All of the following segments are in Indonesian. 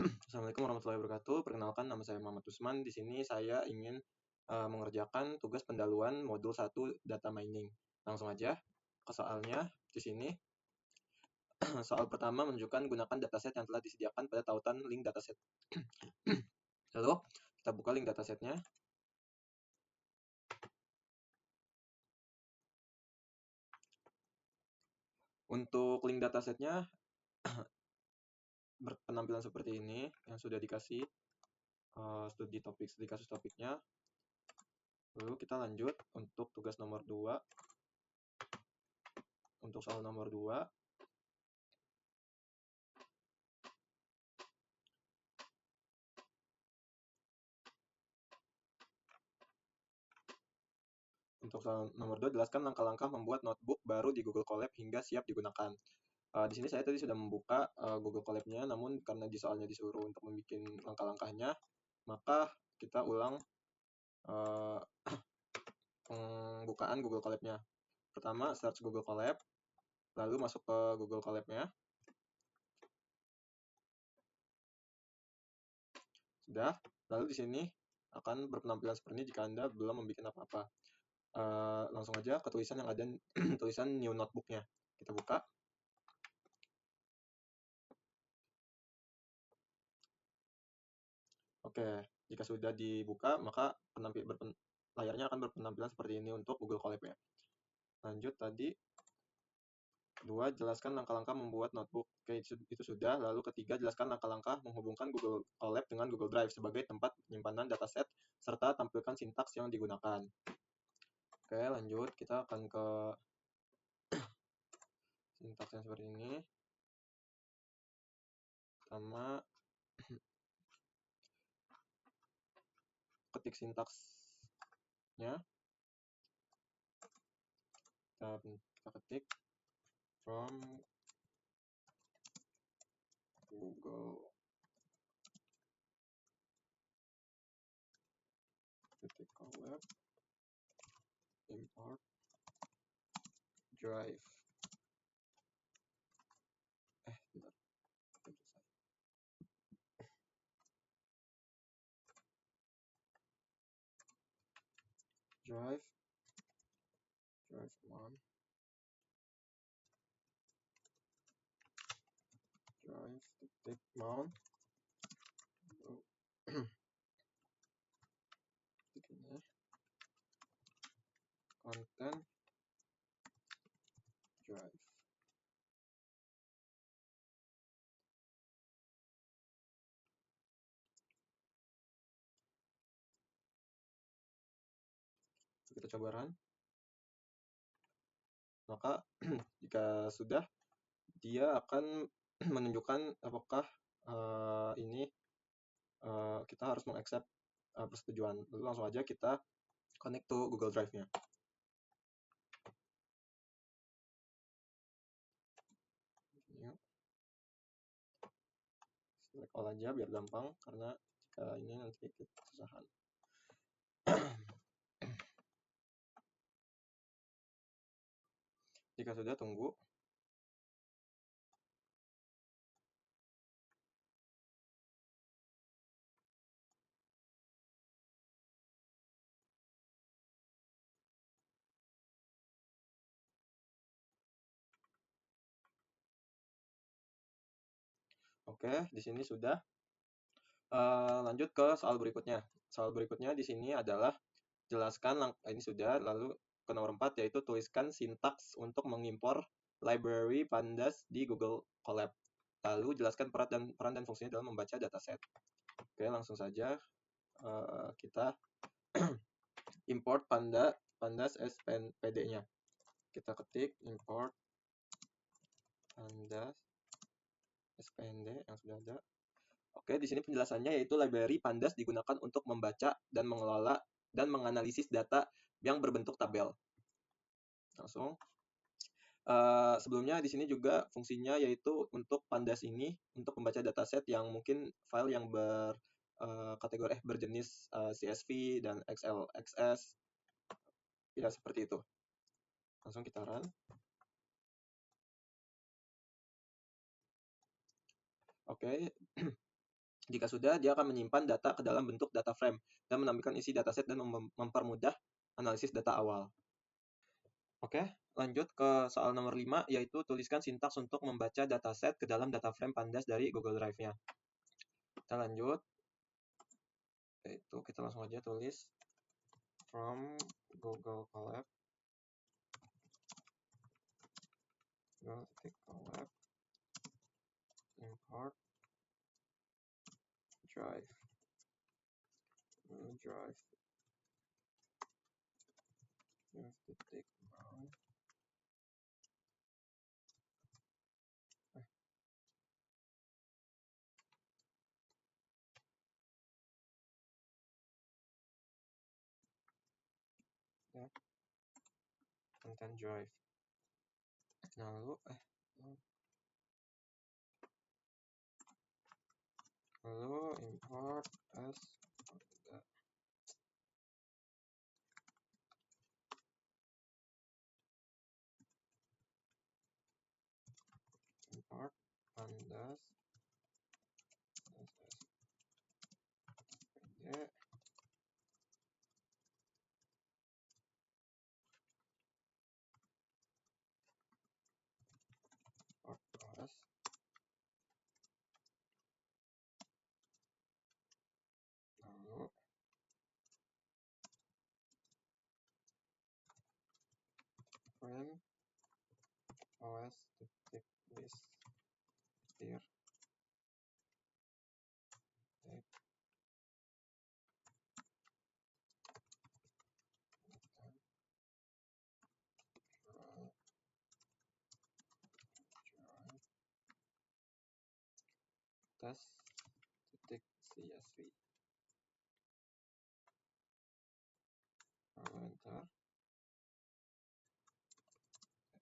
Assalamualaikum warahmatullahi wabarakatuh. Perkenalkan, nama saya Muhammad Usman. Di sini saya ingin mengerjakan tugas pendahuluan modul 1 data mining. Langsung aja ke soalnya. Di sini soal pertama menunjukkan gunakan dataset yang telah disediakan pada tautan link dataset. Lalu kita buka link datasetnya. Untuk link datasetnya berpenampilan seperti ini yang sudah dikasih studi kasus topiknya. Lalu kita lanjut untuk tugas nomor 2. Untuk soal nomor 2, untuk soal nomor 2, jelaskan langkah-langkah membuat notebook baru di Google Colab hingga siap digunakan. Di sini saya tadi sudah membuka Google Colab-nya, namun karena di soalnya disuruh untuk membuat langkah-langkahnya, maka kita ulang pembukaan Google Colab-nya. Pertama, search Google Colab, lalu masuk ke Google Colab-nya. Sudah, lalu di sini akan berpenampilan seperti ini jika Anda belum membuat apa-apa. Langsung aja ke tulisan yang ada tulisan new notebook-nya. Kita buka. Oke, jika sudah dibuka, maka layarnya akan berpenampilan seperti ini untuk Google Colab-nya. Lanjut tadi, 2, jelaskan langkah-langkah membuat notebook. Oke, itu sudah. Lalu ketiga, jelaskan langkah-langkah menghubungkan Google Colab dengan Google Drive sebagai tempat penyimpanan dataset, serta tampilkan sintaks yang digunakan. Oke, lanjut. Kita akan ke sintaks yang seperti ini. Pertama, ketik sintaksnya. Kita ketik from Google Colab import drive. Bentar. Drive 1, drive titik mount. Ini content drive. Kita coba run. Maka jika sudah, dia akan menunjukkan apakah ini kita harus mengaccept persetujuan. Lalu langsung aja kita connect to Google Drive-nya. Select all aja biar gampang, karena jika ini nanti kesusahan. Jika sudah, tunggu. Oke, di sini sudah. Lanjut ke soal berikutnya. Soal berikutnya di sini adalah jelaskan, ini sudah. Lalu ke nomor 4, yaitu tuliskan sintaks untuk mengimpor library pandas di Google Colab. Lalu jelaskan peran dan fungsinya dalam membaca dataset. Oke, langsung saja kita import pandas SPD-nya. Kita ketik import pandas SPND yang sudah ada. Oke, di sini penjelasannya yaitu library pandas digunakan untuk membaca dan mengelola dan menganalisis data yang berbentuk tabel. Langsung. Sebelumnya di sini juga fungsinya yaitu untuk pandas ini untuk membaca dataset yang mungkin file yang berjenis CSV dan XLXS. Ya, seperti itu. Langsung kita run. Oke. Jika sudah, dia akan menyimpan data ke dalam bentuk data frame dan menampilkan isi dataset dan mempermudah analisis data awal. Oke, lanjut ke soal nomor 5, yaitu tuliskan sintaks untuk membaca dataset ke dalam data frame Pandas dari Google Drive-nya. Kita lanjut, yaitu kita langsung aja tulis from Google Colab, Colab, import drive, drive, titik mau, ya, content drive. Lalu import as import pandas spd WordPress lalu frame os titik list dir tes titik csv. Lalu enter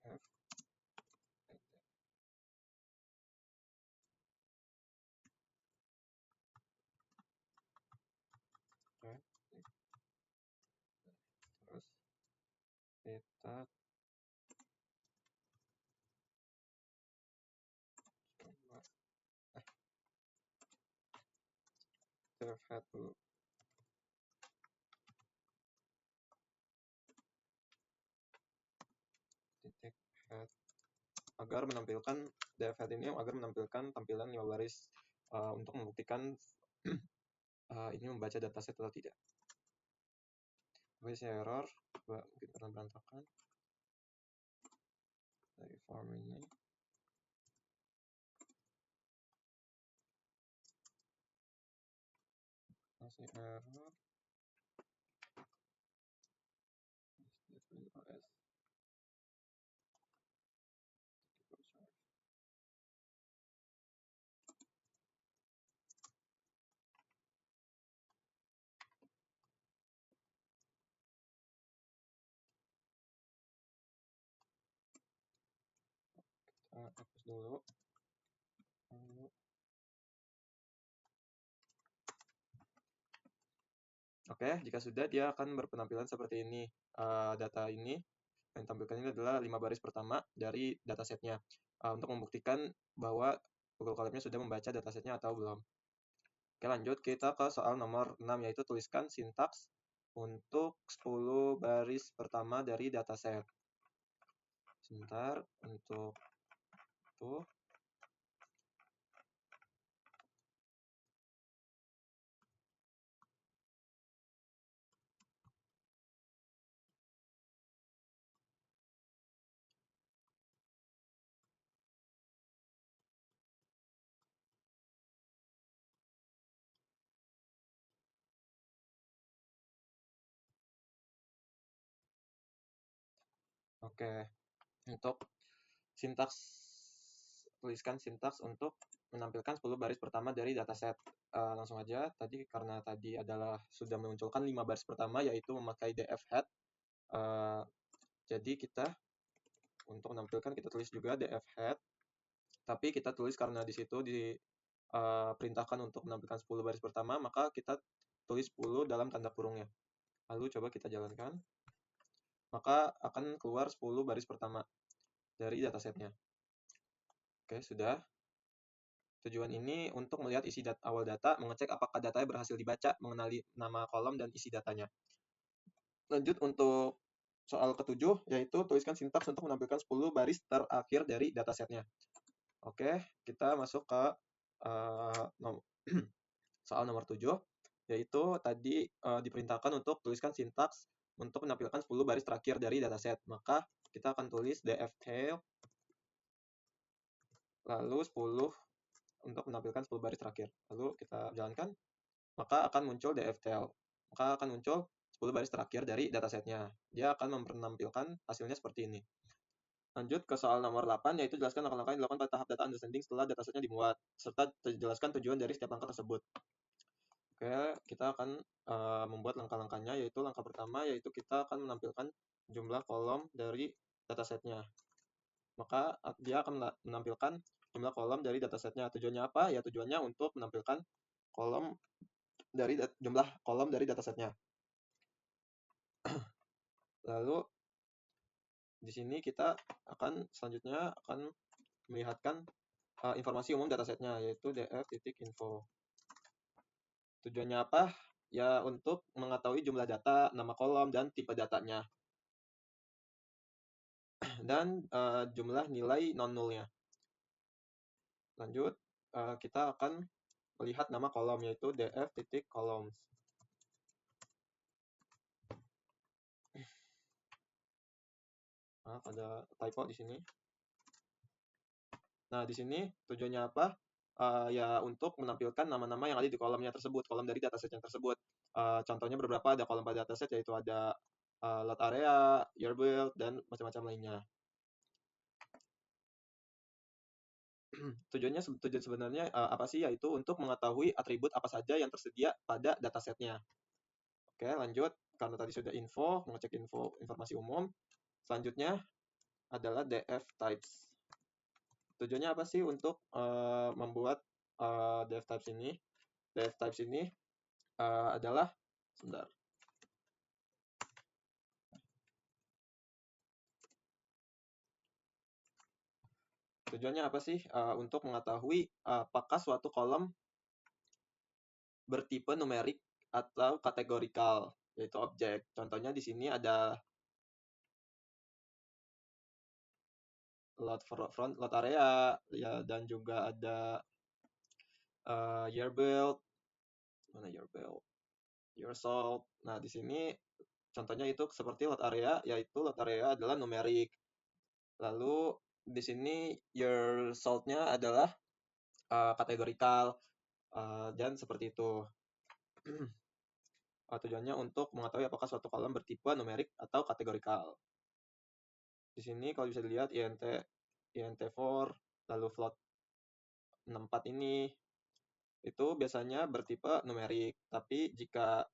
f terus kita coba dev head dulu. Titik head agar menampilkan dev head ini agar menampilkan tampilan 5 baris untuk membuktikan ini membaca dataset atau tidak. Voice error mungkin karena berantakan dari form ini. Masih error. Hapus dulu. Lalu oke, jika sudah dia akan berpenampilan seperti ini. Data ini yang ditampilkan ini adalah 5 baris pertama dari datasetnya untuk membuktikan bahwa Google Colab-nya sudah membaca datasetnya atau belum. Oke, lanjut kita ke soal nomor 6, yaitu tuliskan sintaks untuk 10 baris pertama dari dataset. Sebentar untuk itu. Oke, untuk tuliskan sintaks untuk menampilkan 10 baris pertama dari dataset. Langsung aja, karena tadi adalah sudah memunculkan 5 baris pertama, yaitu memakai df head. Jadi kita untuk menampilkan kita tulis juga df head, tapi kita tulis karena di situ diperintahkan untuk menampilkan 10 baris pertama, maka kita tulis 10 dalam tanda kurungnya. Lalu coba kita jalankan, maka akan keluar 10 baris pertama dari datasetnya. Oke, sudah. Tujuan ini untuk melihat isi awal data, mengecek apakah datanya berhasil dibaca, mengenali nama kolom dan isi datanya. Lanjut untuk soal ketujuh, yaitu tuliskan sintaks untuk menampilkan 10 baris terakhir dari datasetnya. Oke, kita masuk ke soal nomor 7, yaitu tadi diperintahkan untuk tuliskan sintaks untuk menampilkan 10 baris terakhir dari dataset. Maka kita akan tulis dftail, lalu 10 untuk menampilkan 10 baris terakhir. Lalu kita jalankan, maka akan muncul dftail. Maka akan muncul 10 baris terakhir dari datasetnya. Dia akan menampilkan hasilnya seperti ini. Lanjut ke soal nomor 8, yaitu jelaskan langkah-langkah yang dilakukan pada tahap data understanding setelah datasetnya dimuat, serta jelaskan tujuan dari setiap langkah tersebut. Oke, kita akan membuat langkah-langkahnya, yaitu langkah pertama, yaitu kita akan menampilkan jumlah kolom dari datasetnya. Maka dia akan menampilkan jumlah kolom dari datasetnya. Tujuannya apa? Ya, tujuannya untuk menampilkan kolom dari jumlah kolom dari datasetnya. Lalu di sini kita akan selanjutnya akan melihatkan informasi umum datasetnya, yaitu df.info. Tujuannya apa? Ya, untuk mengetahui jumlah data, nama kolom, dan tipe datanya. Dan jumlah nilai non-nullnya. Lanjut, kita akan melihat nama kolom, yaitu df.columns. Maaf, ada typo di sini. Nah, di sini tujuannya apa? Ya, untuk menampilkan nama-nama yang ada di kolomnya tersebut, kolom dari dataset yang tersebut. Contohnya beberapa, ada kolom pada dataset, yaitu ada load area, year build, dan macam-macam lainnya. Tujuan sebenarnya apa sih? Yaitu untuk mengetahui atribut apa saja yang tersedia pada datasetnya. Oke, lanjut. Karena tadi sudah info, mengecek informasi umum. Selanjutnya adalah df types. Tujuannya apa sih untuk membuat df types ini? Df types ini adalah, sebentar. Tujuannya apa sih? Untuk mengetahui apakah suatu kolom bertipe numerik atau kategorikal, yaitu objek. Contohnya di sini ada load area, ya, dan juga ada year build, mana year build, year sold. Nah, di sini contohnya itu seperti load area, yaitu load area adalah numerik. Lalu di sini year sold-nya adalah kategorikal, dan seperti itu. Tujuannya untuk mengetahui apakah suatu kolom bertipe numerik atau kategorikal. Di sini kalau bisa dilihat int4, lalu float 64 ini itu biasanya bertipe numerik, tapi jika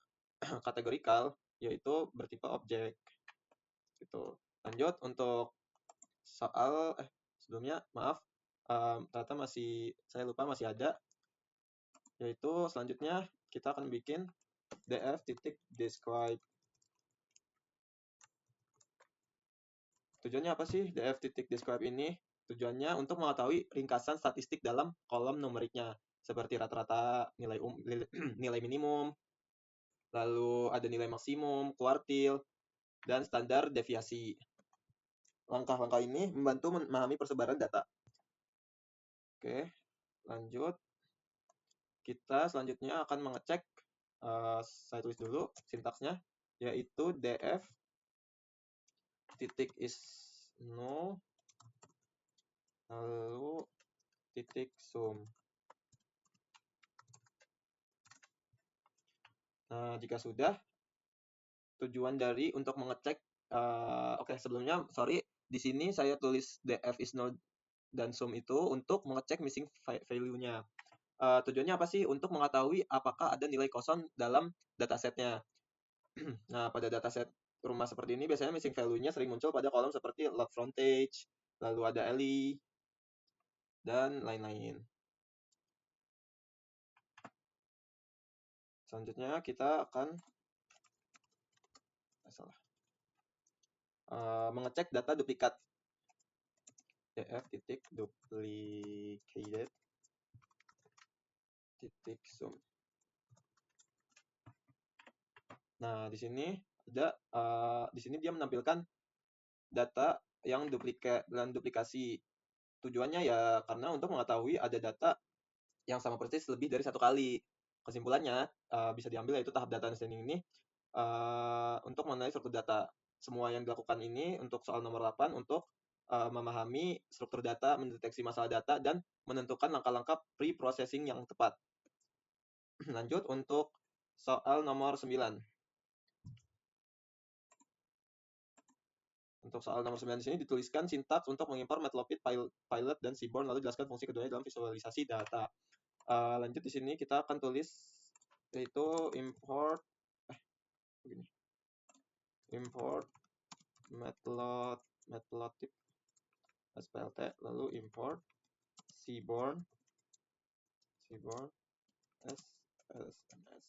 kategorikal yaitu bertipe objek. Gitu. Lanjut untuk soal sebelumnya, maaf, ternyata saya lupa masih ada, yaitu selanjutnya kita akan bikin df.describe. Tujuannya apa sih df.describe ini? Tujuannya untuk mengetahui ringkasan statistik dalam kolom numeriknya, seperti rata-rata, nilai minimum, lalu ada nilai maksimum, kuartil, dan standar deviasi. Langkah-langkah ini membantu memahami persebaran data. Oke, lanjut. Kita selanjutnya akan mengecek, saya tulis dulu sintaksnya, yaitu df titik is null, lalu titik sum. Nah, jika sudah, tujuan dari untuk mengecek, oke, sebelumnya, sorry, di sini saya tulis df is null dan sum itu untuk mengecek missing value-nya. Tujuannya apa sih? Untuk mengetahui apakah ada nilai kosong dalam datasetnya. Nah, pada dataset rumah seperti ini biasanya missing value-nya sering muncul pada kolom seperti load frontage, lalu ada alley, dan lain-lain. Selanjutnya kita akan mengecek data duplikat. df.duplicated. zoom. Nah, di sini ada di sini dia menampilkan data yang duplikat dan duplikasi. Tujuannya ya karena untuk mengetahui ada data yang sama persis lebih dari satu kali. Kesimpulannya bisa diambil yaitu tahap data understanding ini untuk mengenai struktur data. Semua yang dilakukan ini untuk soal nomor 8 untuk memahami struktur data, mendeteksi masalah data, dan menentukan langkah-langkah pre-processing yang tepat. Lanjut untuk soal nomor 9. Untuk soal nomor 9 di sini dituliskan sintaks untuk mengimpor Matplotlib, Pilot, dan Seaborn, lalu jelaskan fungsi keduanya dalam visualisasi data. Lanjut di sini kita akan tulis yaitu import Matplotlib SPLT, lalu import Seaborn SSMS.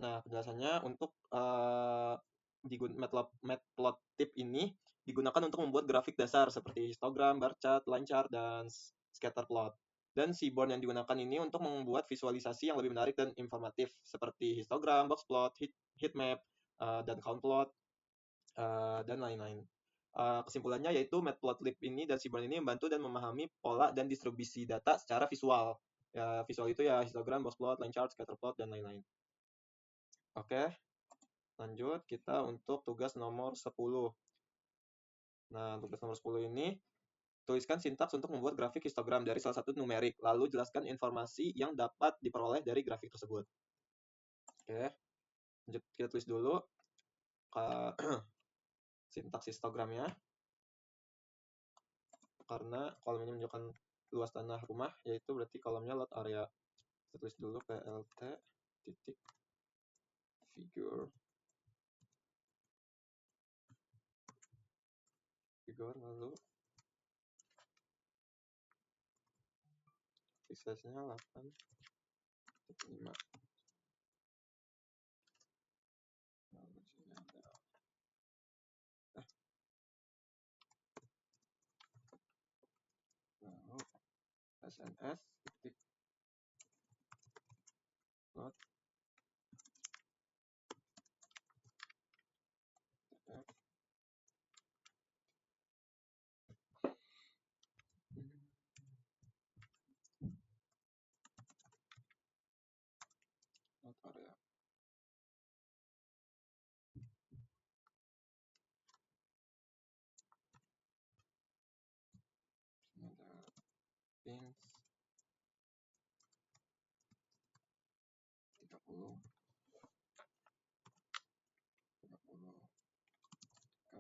Nah, penjelasannya untuk Matplotlib ini digunakan untuk membuat grafik dasar seperti histogram, bar chart, line chart, dan scatter plot. Dan Seaborn yang digunakan ini untuk membuat visualisasi yang lebih menarik dan informatif seperti histogram, box plot, heat map, dan count plot, dan lain-lain. Kesimpulannya yaitu Matplotlib ini dan Seaborn ini membantu dan memahami pola dan distribusi data secara visual. Ya, visual itu ya histogram, box plot, line chart, scatter plot, dan lain-lain. Oke, lanjut kita untuk tugas nomor 10. Nah, tugas nomor 10 ini tuliskan sintaks untuk membuat grafik histogram dari salah satu numerik, lalu jelaskan informasi yang dapat diperoleh dari grafik tersebut. Oke, lanjut kita tulis dulu sintaks histogramnya. Karena kolom ini menunjukkan luas tanah rumah, yaitu berarti kolomnya lot area. Kita tulis dulu PLT titik figure lalu size-nya 8.5. Lalu sini ada lalu SNS titik lot area. Ini ada pins 30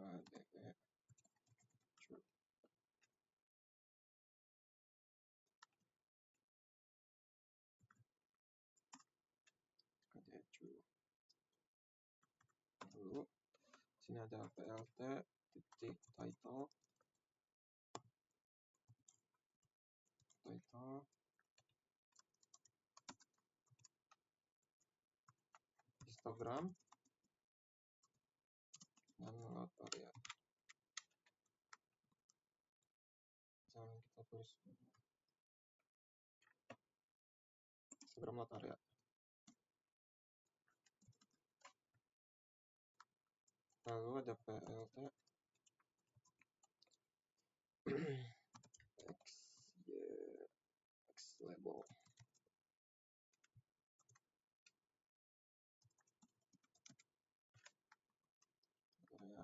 KDE true. KDE true. Lalu sini ada PLT titik title histogram dan lot area. Misalnya kita tulis histogram lot area. Lalu ada PLT X label. Area.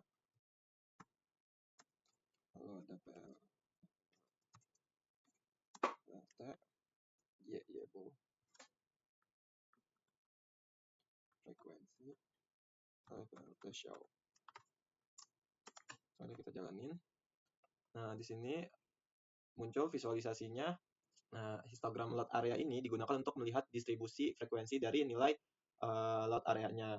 Lalu ada PLT label frekuensi. Lalu PLT show. Lalu kita jalanin. Nah, di sini muncul visualisasinya. Nah, histogram lot area ini digunakan untuk melihat distribusi frekuensi dari nilai lot areanya.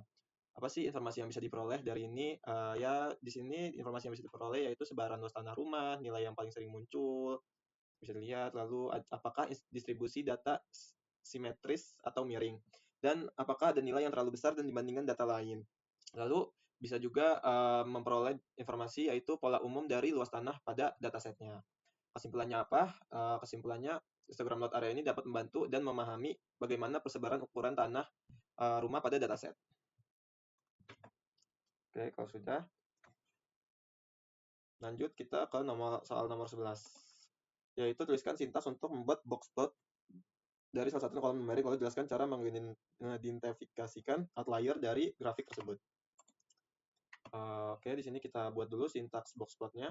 Apa sih informasi yang bisa diperoleh dari ini? Ya, di sini informasi yang bisa diperoleh yaitu sebaran luas tanah rumah, nilai yang paling sering muncul, bisa dilihat, lalu apakah distribusi data simetris atau miring, dan apakah ada nilai yang terlalu besar dan dibandingkan data lain. Lalu bisa juga memperoleh informasi yaitu pola umum dari luas tanah pada datasetnya. Kesimpulannya apa? Kesimpulannya histogram load area ini dapat membantu dan memahami bagaimana persebaran ukuran tanah rumah pada dataset. Oke, kalau sudah, lanjut kita ke soal nomor 11. Yaitu tuliskan sintaks untuk membuat box plot dari salah satu kolom numerik, lalu jelaskan cara mengidentifikasikan outlier dari grafik tersebut. Oke, di sini kita buat dulu sintaks box plotnya.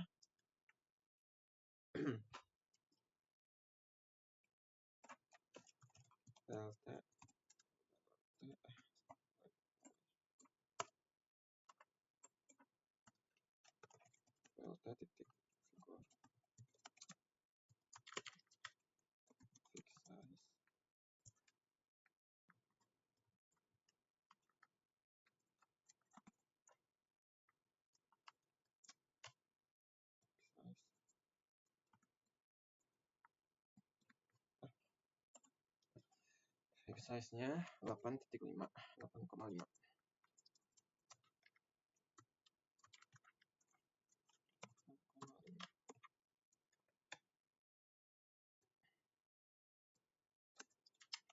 titik fix size-nya 8,5.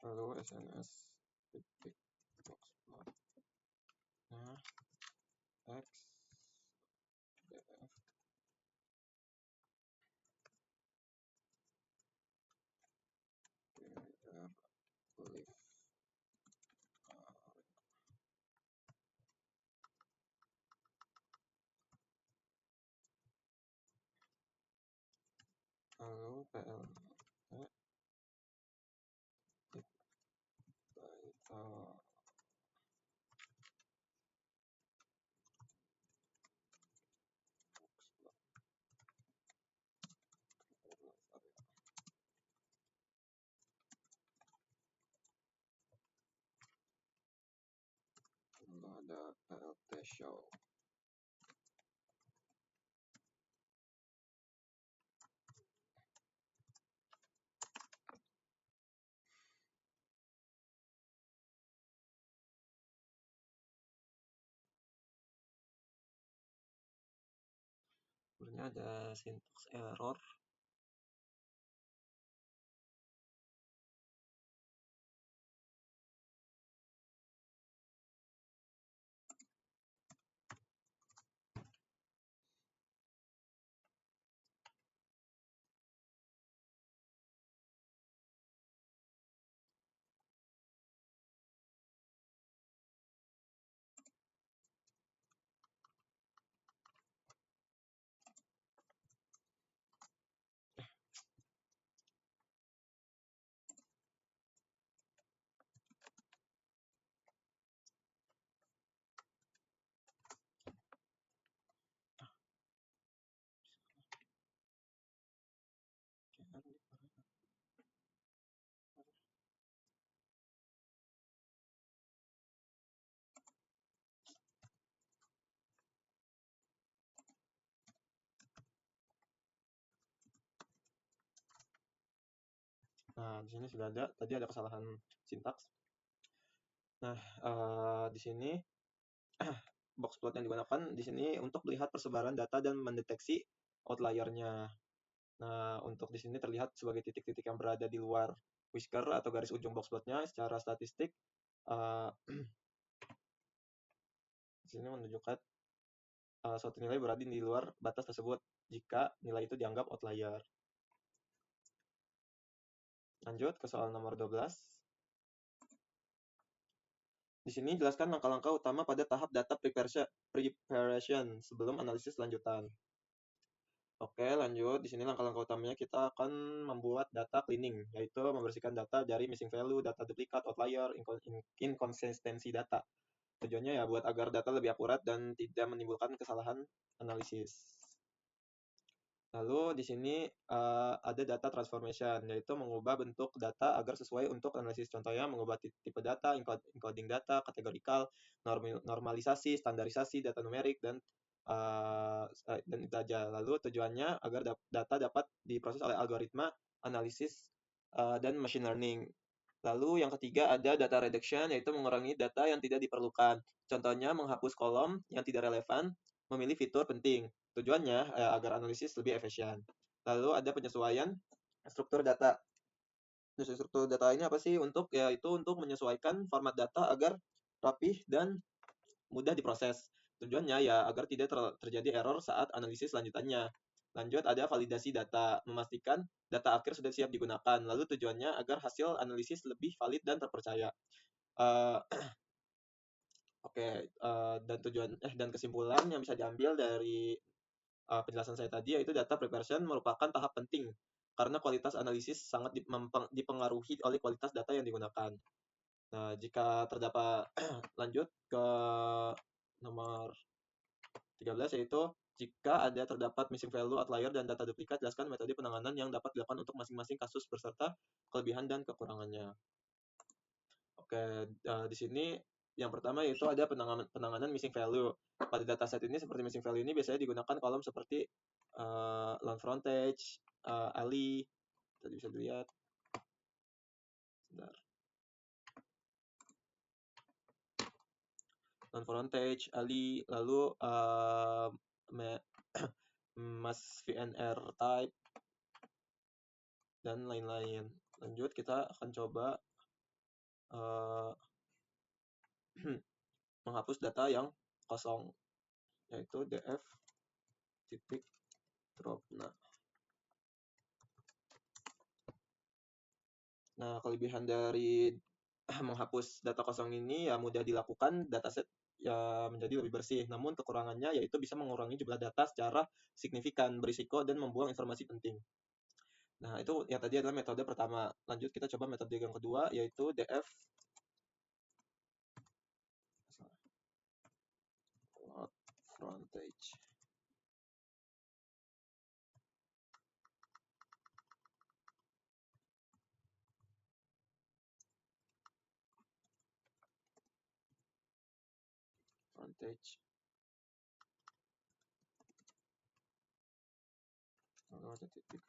Lalu SNS titik box plot x df live. Lalu plt title lalu ada plt show. Sebenarnya ada syntax error. Nah, di sini sudah ada, tadi ada kesalahan sintaks. Nah, di sini box plot yang digunakan di sini untuk melihat persebaran data dan mendeteksi outlier-nya. Nah, untuk di sini terlihat sebagai titik-titik yang berada di luar whisker atau garis ujung box plotnya secara statistik. Di sini menunjukkan suatu nilai berada di luar batas tersebut jika nilai itu dianggap outlier. Lanjut ke soal nomor 12. Di sini jelaskan langkah-langkah utama pada tahap data preparation sebelum analisis lanjutan. Oke, lanjut. Di sini langkah-langkah utamanya kita akan membuat data cleaning, yaitu membersihkan data dari missing value, data duplikat, outlier, inkonsistensi data. Tujuannya ya buat agar data lebih akurat dan tidak menimbulkan kesalahan analisis. Lalu di sini ada data transformation, yaitu mengubah bentuk data agar sesuai untuk analisis. Contohnya mengubah tipe data, encoding data, kategorikal, normalisasi, standarisasi, data numerik, dan itu aja. Lalu tujuannya agar data dapat diproses oleh algoritma analisis dan machine learning. Lalu yang ketiga ada data reduction, yaitu mengurangi data yang tidak diperlukan. Contohnya menghapus kolom yang tidak relevan, memilih fitur penting. Tujuannya agar analisis lebih efisien. Lalu ada penyesuaian struktur data. Struktur data ini apa sih? Yaitu untuk menyesuaikan format data agar rapih dan mudah diproses. Tujuannya ya agar tidak terjadi error saat analisis lanjutannya. Lanjut ada validasi data, memastikan data akhir sudah siap digunakan. Lalu tujuannya agar hasil analisis lebih valid dan terpercaya. Uh, Oke, dan kesimpulan yang bisa diambil dari penjelasan saya tadi yaitu data preparation merupakan tahap penting karena kualitas analisis sangat dipengaruhi oleh kualitas data yang digunakan. Nah, jika terdapat lanjut ke nomor 13 yaitu jika terdapat missing value, outlier, dan data duplikat, jelaskan metode penanganan yang dapat dilakukan untuk masing-masing kasus beserta kelebihan dan kekurangannya. Oke, di sini yang pertama yaitu ada penanganan missing value. Pada dataset ini seperti missing value ini biasanya digunakan kolom seperti lawn frontage, alley, tadi bisa dilihat. Bentar. Lawn frontage, alley, lalu mass VNR type, dan lain-lain. Lanjut, kita akan coba menghapus data yang kosong, yaitu df titik drop. Nah, kelebihan dari menghapus data kosong ini ya mudah dilakukan, dataset ya menjadi lebih bersih. Namun kekurangannya yaitu bisa mengurangi jumlah data secara signifikan, berisiko, dan membuang informasi penting. Nah, itu yang tadi adalah metode pertama. Lanjut kita coba metode yang kedua, yaitu df frontage. Frontage. Titik.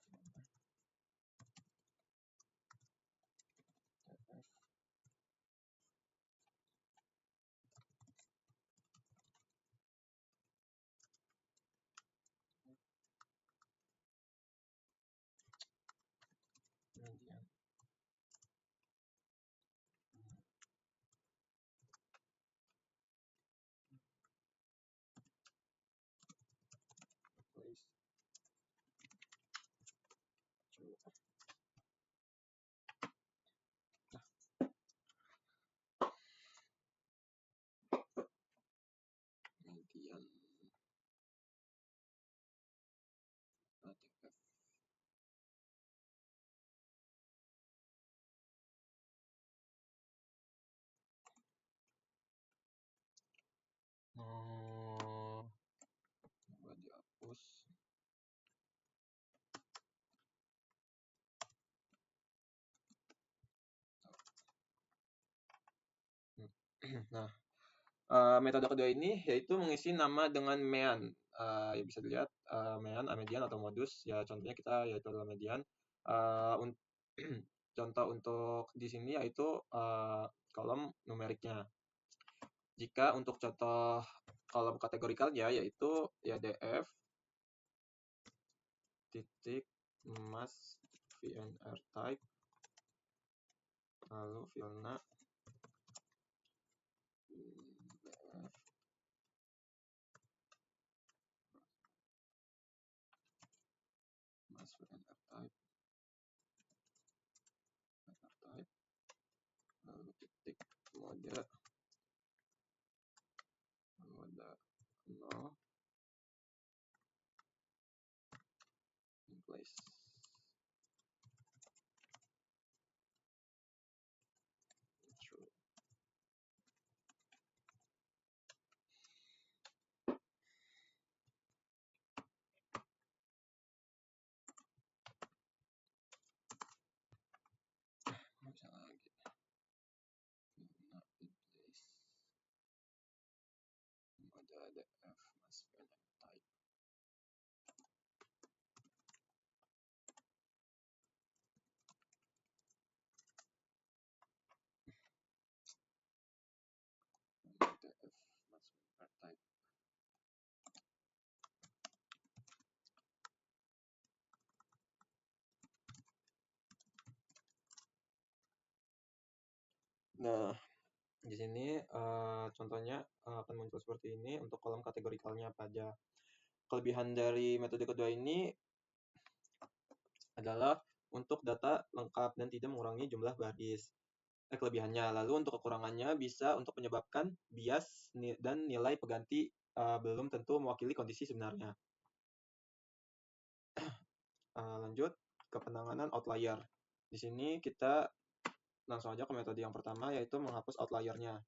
Coba dihapus. Nah, metode kedua ini yaitu mengisi nama dengan mean. Ya bisa dilihat mean, median atau modus. Ya contohnya kita yaitu adalah median. Contoh untuk di sini yaitu kolom numeriknya. Jika untuk contoh kolom kategorikalnya yaitu ya df titik mass VNR type, lalu filna mass VNR type, lalu titik mode no in place. True. Bisa lagi. Not in place. Mode df mass VNR type. Nah, di sini contohnya akan muncul seperti ini untuk kolom kategorikalnya apa aja. Kelebihan dari metode kedua ini adalah untuk data lengkap dan tidak mengurangi jumlah baris. Kelebihannya. Lalu untuk kekurangannya bisa untuk menyebabkan bias dan nilai pengganti belum tentu mewakili kondisi sebenarnya. Lanjut ke penanganan outlier. Di sini kita langsung aja ke metode yang pertama, yaitu menghapus outlier-nya.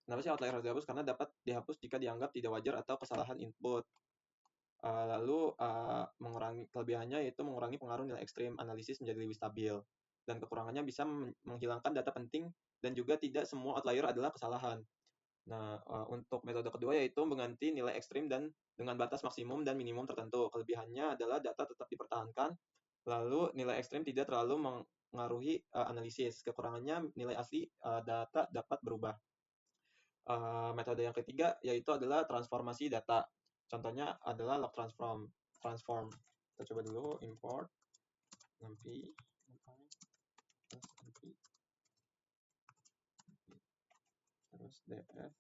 Kenapa sih outlier harus dihapus? Karena dapat dihapus jika dianggap tidak wajar atau kesalahan input. Lalu mengurangi kelebihannya yaitu mengurangi pengaruh nilai ekstrim, analisis menjadi lebih stabil. Dan kekurangannya bisa menghilangkan data penting dan juga tidak semua outlier adalah kesalahan. Nah, untuk metode kedua yaitu mengganti nilai ekstrim dan dengan batas maksimum dan minimum tertentu. Kelebihannya adalah data tetap dipertahankan, lalu nilai ekstrim tidak terlalu mengaruhi analisis. Kekurangannya nilai asli data dapat berubah. Metode yang ketiga yaitu adalah transformasi data. Contohnya adalah log transform. Kita coba dulu import numpy terus df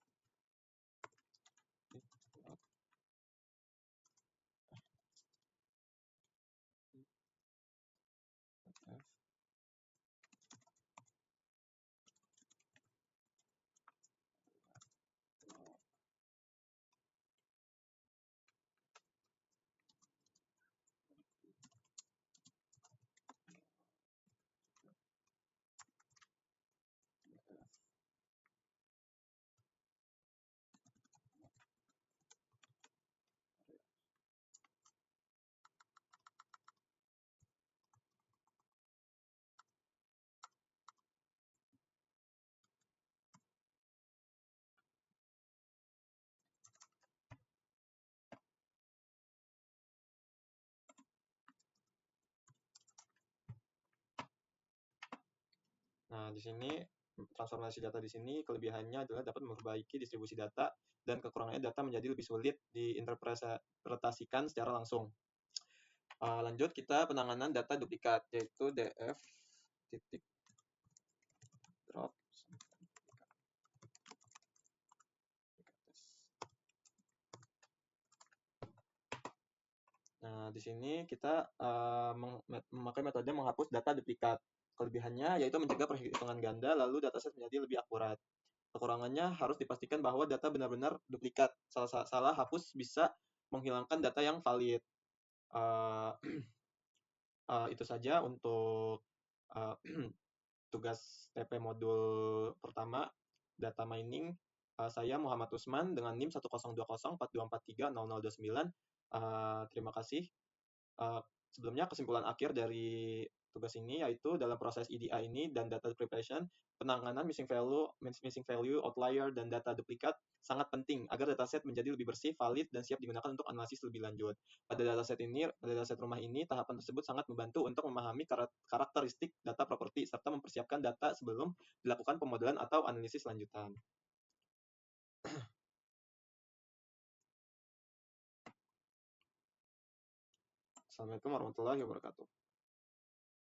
Nah, di sini transformasi data di sini kelebihannya adalah dapat memperbaiki distribusi data dan kekurangannya data menjadi lebih sulit diinterpretasikan secara langsung. Lanjut kita penanganan data duplikat yaitu df titik drop. Nah, di sini kita memakai metode menghapus data duplikat. Kelebihannya yaitu mencegah perhitungan ganda, lalu dataset menjadi lebih akurat. Kekurangannya harus dipastikan bahwa data benar-benar duplikat. Salah hapus bisa menghilangkan data yang valid. Uh, itu saja untuk tugas TP modul pertama, data mining. Saya Muhammad Usman dengan NIM 1020424300029. Terima kasih. Sebelumnya kesimpulan akhir dari tugas ini yaitu dalam proses EDA ini dan data preparation, penanganan missing value, outlier, dan data duplikat sangat penting agar dataset menjadi lebih bersih, valid, dan siap digunakan untuk analisis lebih lanjut. Pada dataset rumah ini, tahapan tersebut sangat membantu untuk memahami karakteristik data properti serta mempersiapkan data sebelum dilakukan pemodelan atau analisis lanjutan. Assalamualaikum warahmatullahi wabarakatuh.